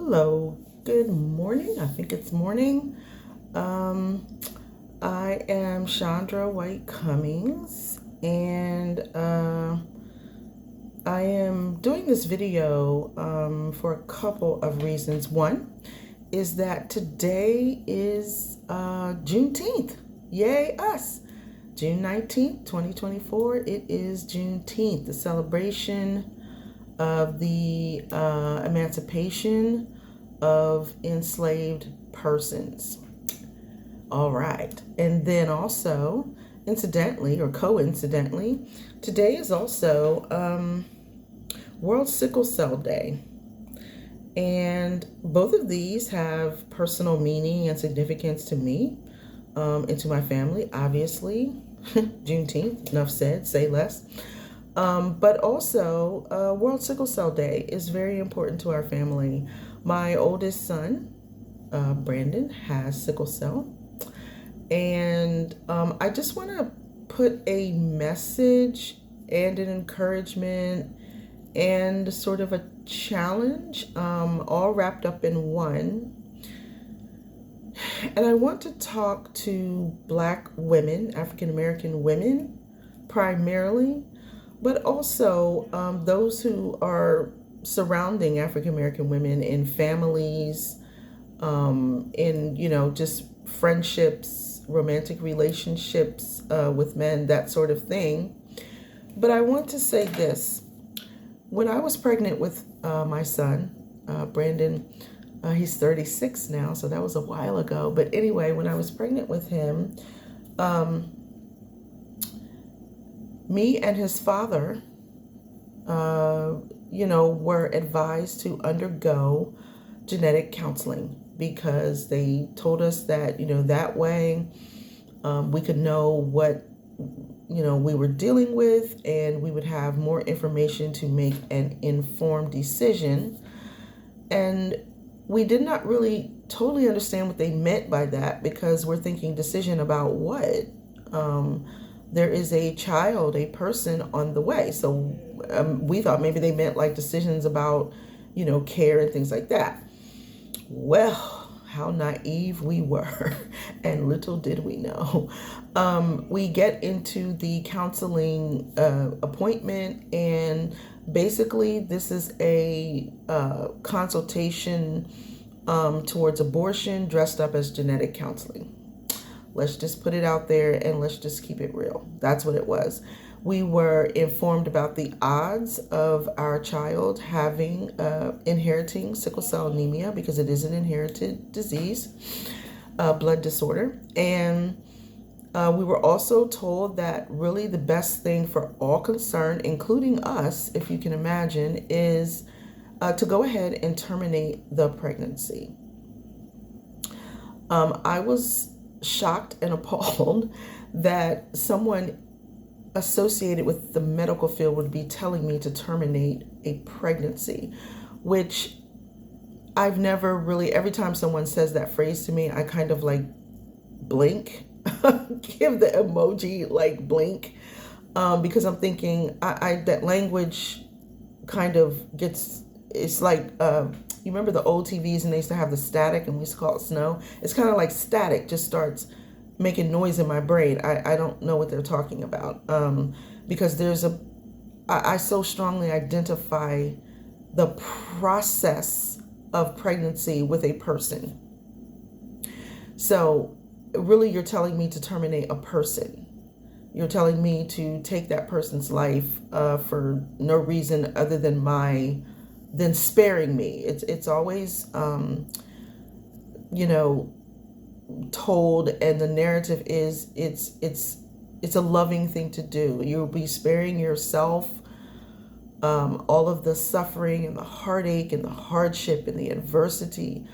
Hello, good morning. I think it's morning. Um, I am Chandra White Cummings, and I am doing this video for a couple of reasons. One is that today is Juneteenth. Yay, us! June 19th, 2024. It is Juneteenth, the celebration of the emancipation of enslaved persons. All right. And then also, incidentally or coincidentally, today is also World Sickle Cell Day. And both of these have personal meaning and significance to me and to my family, obviously. Juneteenth, enough said, say less. But also, World Sickle Cell Day is very important to our family. My oldest son, Brandon, has sickle cell. And I just want to put a message and an encouragement and sort of a challenge all wrapped up in one. And I want to talk to Black women, African American women primarily, but also those who are surrounding African American women in families, in, just friendships, romantic relationships with men, that sort of thing. But I want to say this. When I was pregnant with my son, Brandon, he's 36 now, so that was a while ago. But anyway, when I was pregnant with him, me and his father, were advised to undergo genetic counseling because they told us that, that way we could know what, we were dealing with, and we would have more information to make an informed decision. And we did not really totally understand what they meant by that, because we're thinking decision about what? There is a child, a person on the way. So we thought maybe they meant like decisions about, care and things like that. Well, how naive we were, and little did we know. We get into the counseling appointment, and basically this is a consultation towards abortion dressed up as genetic counseling. Let's just put it out there and let's just keep it real. That's what it was. We were informed about the odds of our child having inheriting sickle cell anemia, because it is an inherited disease, blood disorder. And we were also told that really the best thing for all concerned, including us, if you can imagine, is to go ahead and terminate the pregnancy. I was shocked and appalled that someone associated with the medical field would be telling me to terminate a pregnancy, which I've never really, every time someone says that phrase to me, I kind of like blink, give the emoji like blink, because I'm thinking that language kind of gets, it's like, you remember the old TVs and they used to have the static and we used to call it snow? It's kind of like static just starts making noise in my brain. I don't know what they're talking about, because I so strongly identify the process of pregnancy with a person. So really you're telling me to terminate a person. You're telling me to take that person's life for no reason other than sparing me. It's always, told, and the narrative is it's a loving thing to do. You'll be sparing yourself all of the suffering and the heartache and the hardship and the adversity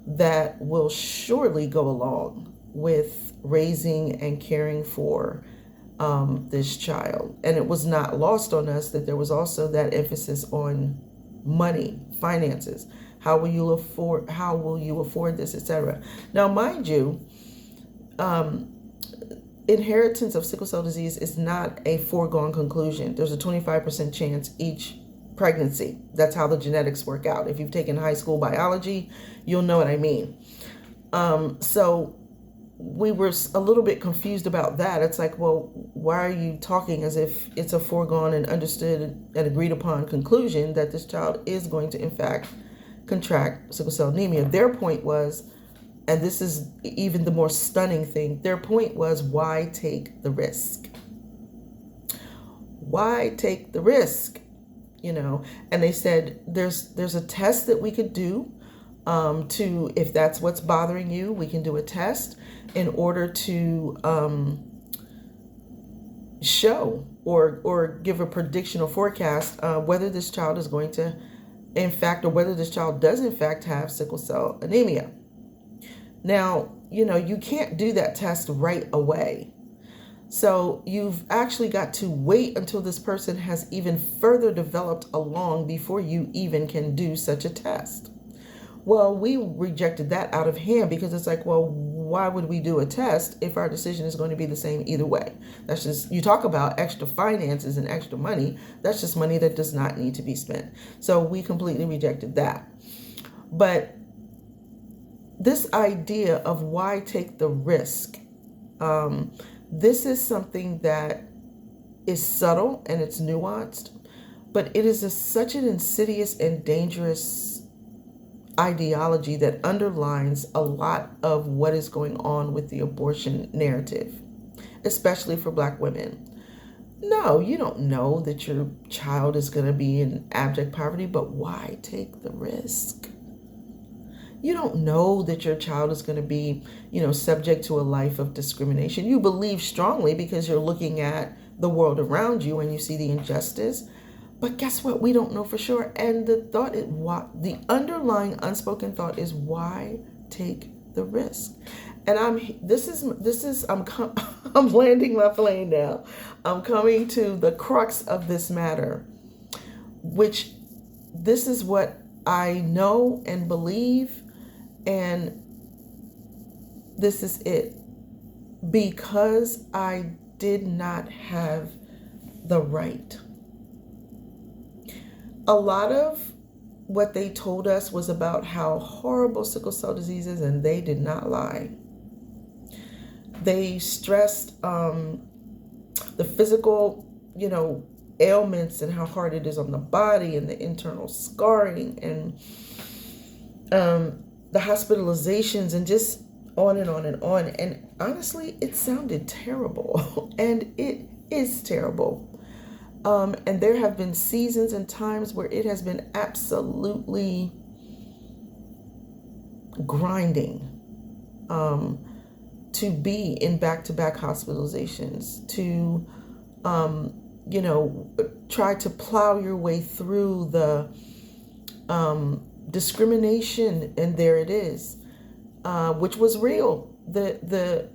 that will surely go along with raising and caring for this child. And it was not lost on us that there was also that emphasis on money, finances. How will you afford this, etc. Now, mind you, inheritance of sickle cell disease is not a foregone conclusion. There's a 25% chance each pregnancy. That's how the genetics work out. If you've taken high school biology, you'll know what I mean. So we were a little bit confused about that. It's like, well, why are you talking as if it's a foregone and understood and agreed upon conclusion that this child is going to, in fact, contract sickle cell anemia? Their point was, and this is even the more stunning thing, their point was, why take the risk? Why take the risk? You know, and they said there's a test that we could do to, if that's what's bothering you, we can do a test in order to show or give a prediction or forecast whether this child is going to, in fact, or whether this child does in fact have sickle cell anemia. Now, you know, you can't do that test right away. So you've actually got to wait until this person has even further developed along before you even can do such a test. Well, we rejected that out of hand because it's like, well, why would we do a test if our decision is going to be the same either way? That's just, you talk about extra finances and extra money. That's just money that does not need to be spent. So we completely rejected that. But this idea of why take the risk, this is something that is subtle and it's nuanced, but it is such an insidious and dangerous ideology that underlines a lot of what is going on with the abortion narrative, especially for Black women. No, you don't know that your child is going to be in abject poverty, but why take the risk? You don't know that your child is going to be, you know, subject to a life of discrimination. You believe strongly because you're looking at the world around you and you see the injustice. But guess what? We don't know for sure. And the thought is, the underlying unspoken thought is, why take the risk? And I'm landing my plane now. I'm coming to the crux of this matter, which this is what I know and believe, and this is it. Because I did not have the right. A lot of what they told us was about how horrible sickle cell disease is, and they did not lie. They stressed the physical, you know, ailments and how hard it is on the body and the internal scarring and the hospitalizations and just on and on and on. And honestly, it sounded terrible, and it is terrible. And there have been seasons and times where it has been absolutely grinding to be in back-to-back hospitalizations, to, you know, try to plow your way through the discrimination, and there it is, which was real. The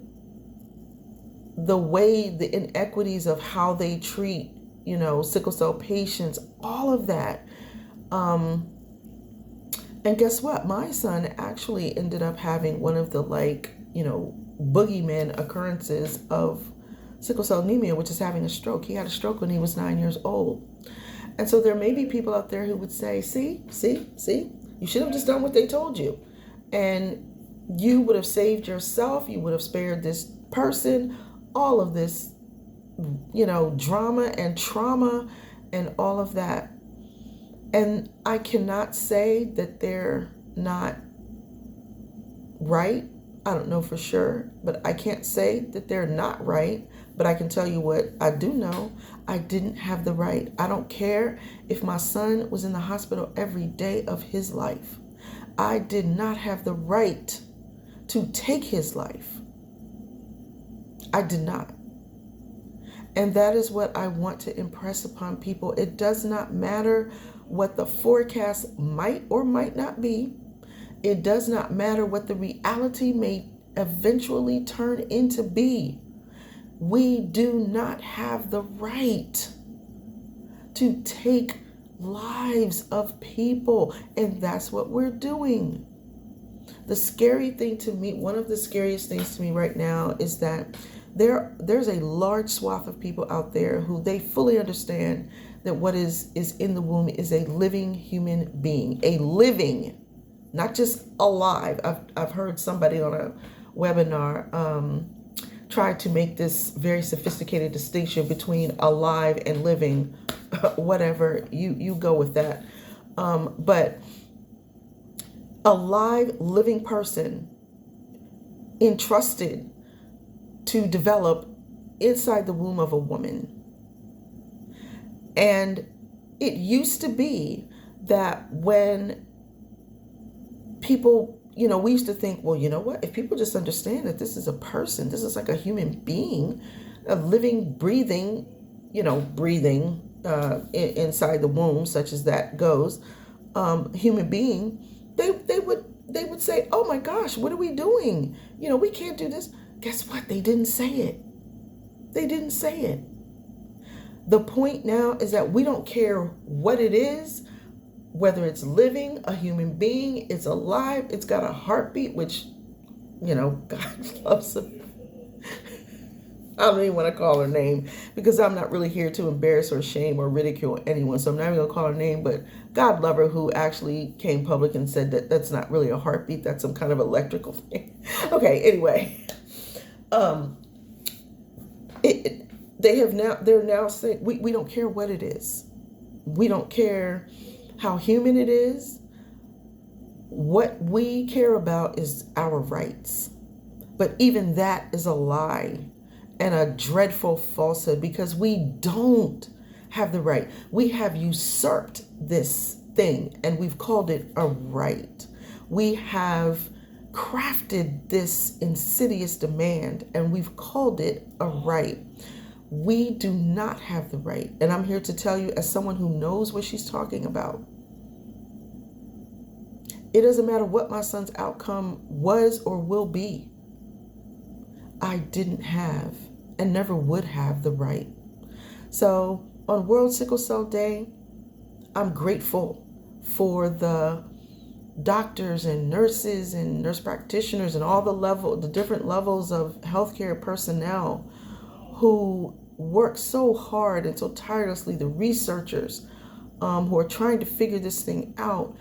way, the inequities of how they treat, you know, sickle cell patients, all of that. And guess what? My son actually ended up having one of the, like, you know, boogeyman occurrences of sickle cell anemia, which is having a stroke. He had a stroke when he was 9 years old. And so there may be people out there who would say, see, you should have just done what they told you. And you would have saved yourself. You would have spared this person all of this, you know, drama and trauma and all of that. And I cannot say that they're not right. I don't know for sure, but I can't say that they're not right. But I can tell you what I do know. I didn't have the right. I don't care if my son was in the hospital every day of his life. I did not have the right to take his life. I did not. And that is what I want to impress upon people. It does not matter what the forecast might or might not be. It does not matter what the reality may eventually turn into be. We do not have the right to take lives of people. And that's what we're doing. The scary thing to me, one of the scariest things to me right now is that There's a large swath of people out there who they fully understand that what is in the womb is a living human being, a living, not just alive. I've heard somebody on a webinar try to make this very sophisticated distinction between alive and living. Whatever, you go with that. But a live, living person entrusted to develop inside the womb of a woman. And it used to be that when people, we used to think, well, you know what, if people just understand that this is a person, this is like a human being, a living, breathing, inside the womb, such as that goes, human being, they would say, oh my gosh, what are we doing? We can't do this. Guess what? They didn't say it. They didn't say it. The point now is that we don't care what it is, whether it's living, a human being, it's alive, it's got a heartbeat, which, God loves it. I don't even want to call her name because I'm not really here to embarrass or shame or ridicule anyone. So I'm not even going to call her name, but God love her, who actually came public and said that that's not really a heartbeat. That's some kind of electrical thing. Okay. Anyway, they're now saying, we don't care what it is. We don't care how human it is. What we care about is our rights. But even that is a lie and a dreadful falsehood, because we don't have the right. We have usurped this thing and we've called it a right. We have crafted this insidious demand and we've called it a right. We do not have the right. And I'm here to tell you, as someone who knows what she's talking about, it doesn't matter what my son's outcome was or will be. I didn't have and never would have the right. So on World Sickle Cell Day, I'm grateful for the doctors and nurses and nurse practitioners and all the different levels of healthcare personnel who work so hard and so tirelessly, the researchers who are trying to figure this thing out.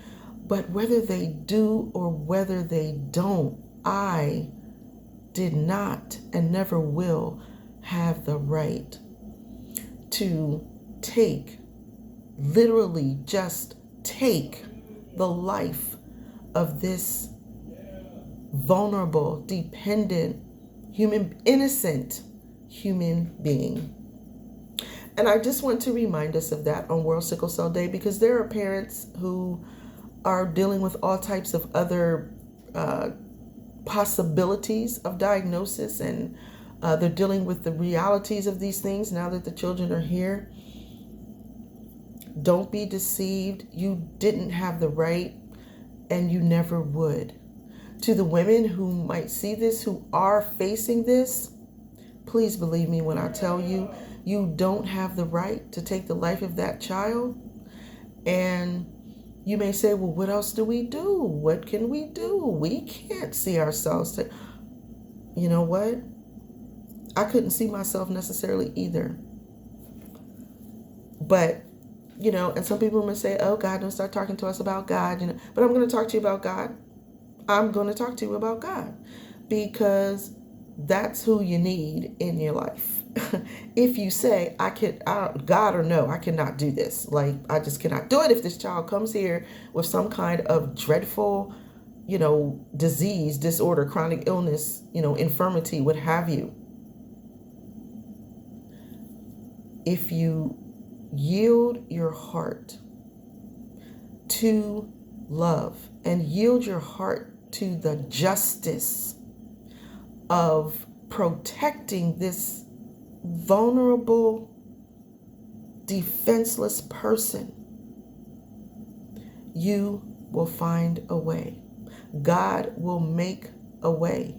But whether they do or whether they don't, I did not and never will have the right to literally just take the life of this vulnerable, dependent, innocent human being. And I just want to remind us of that on World Sickle Cell Day, because there are parents who are dealing with all types of other possibilities of diagnosis, and they're dealing with the realities of these things now that the children are here. Don't be deceived. You didn't have the right, and you never would. To the women who might see this, who are facing this, please believe me when I tell you, you don't have the right to take the life of that child. And you may say, well, what else do we do? What can we do? We can't see ourselves. You know what? I couldn't see myself necessarily either. But, and some people may say, oh, God, don't start talking to us about God. But I'm going to talk to you about God. I'm going to talk to you about God, because that's who you need in your life. If you say, God or no, I cannot do this. Like, I just cannot do it. If this child comes here with some kind of dreadful, disease, disorder, chronic illness, infirmity, what have you. If you yield your heart to love and yield your heart to the justice of protecting this vulnerable, defenseless person, you will find a way. God will make a way.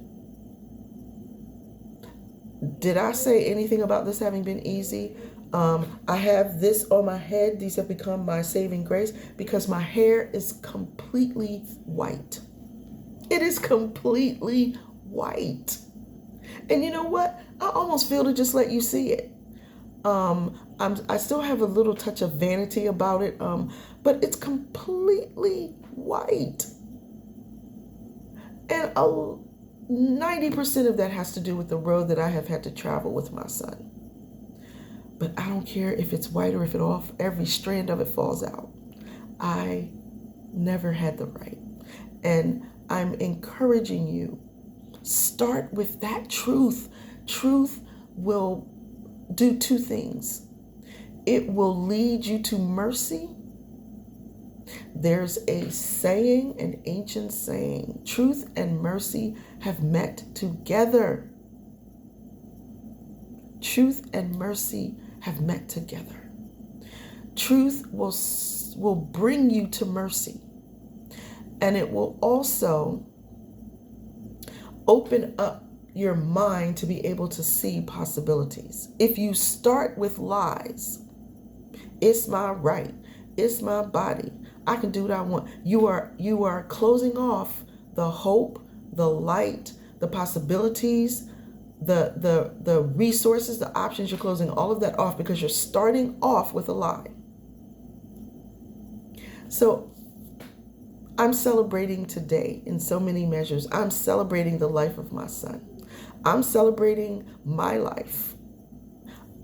Did I say anything about this having been easy? I have this on my head. These have become my saving grace because my hair is completely white. It is completely white. And you know what? I almost feel to just let you see it. I still have a little touch of vanity about it, but it's completely white. And 90% of that has to do with the road that I have had to travel with my son. But I don't care if it's white or if it off, every strand of it falls out. I never had the right. And I'm encouraging you, start with that truth. Truth will do two things. It will lead you to mercy. There's a saying, an ancient saying, truth and mercy have met together. Truth and mercy have met together. Truth will bring you to mercy. And it will also open up your mind to be able to see possibilities. If you start with lies, it's my right, it's my body, I can do what I want. You are closing off the hope, the light, the possibilities, the resources, the options. You're closing all of that off because you're starting off with a lie. So I'm celebrating today in so many measures. I'm celebrating the life of my son. I'm celebrating my life.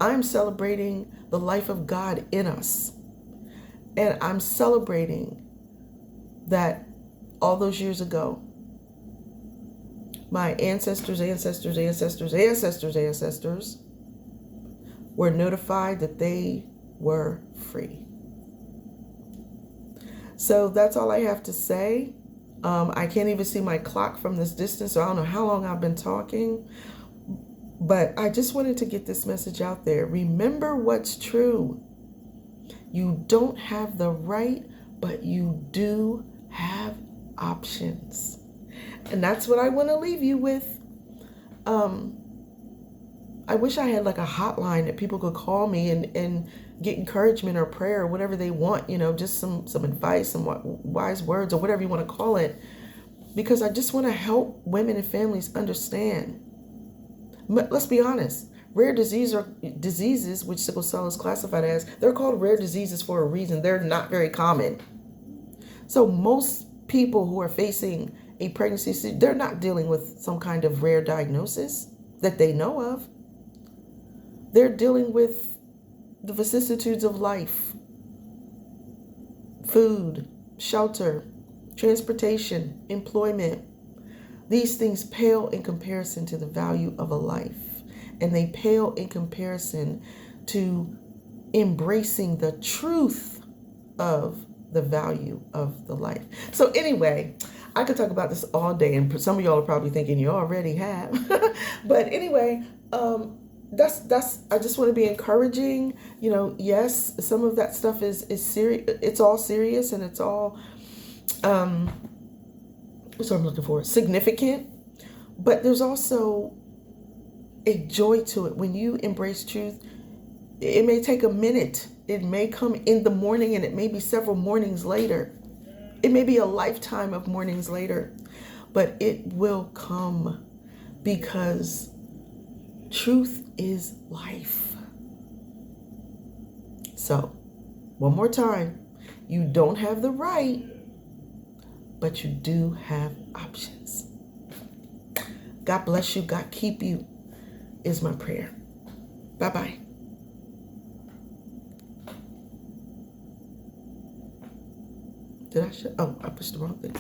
I'm celebrating the life of God in us. And I'm celebrating that all those years ago, my ancestors were notified that they were free. So that's all I have to say. I can't even see my clock from this distance, so I don't know how long I've been talking. But I just wanted to get this message out there. Remember what's true. You don't have the right, but you do have options. And that's what I want to leave you with. I wish I had like a hotline that people could call me and get encouragement or prayer or whatever they want, just some advice, some wise words or whatever you want to call it. Because I just want to help women and families understand. But let's be honest. Rare diseases, which sickle cell is classified as, they're called rare diseases for a reason. They're not very common. So most people who are facing a pregnancy, they're not dealing with some kind of rare diagnosis that they know of. They're dealing with the vicissitudes of life, food, shelter, transportation, employment. These things pale in comparison to the value of a life. And they pale in comparison to embracing the truth of the value of the life. So anyway, I could talk about this all day, and some of y'all are probably thinking you already have. But anyway, that's I just want to be encouraging. Yes, some of that stuff is serious. It's all serious, and it's all what's what I'm looking for? Significant. But there's also a joy to it. When you embrace truth, it may take a minute. It may come in the morning, and it may be several mornings later. It may be a lifetime of mornings later, but it will come because truth is life. So, one more time, you don't have the right, but you do have options. God bless you. God keep you is my prayer. Bye-bye. Did I I pushed the wrong thing.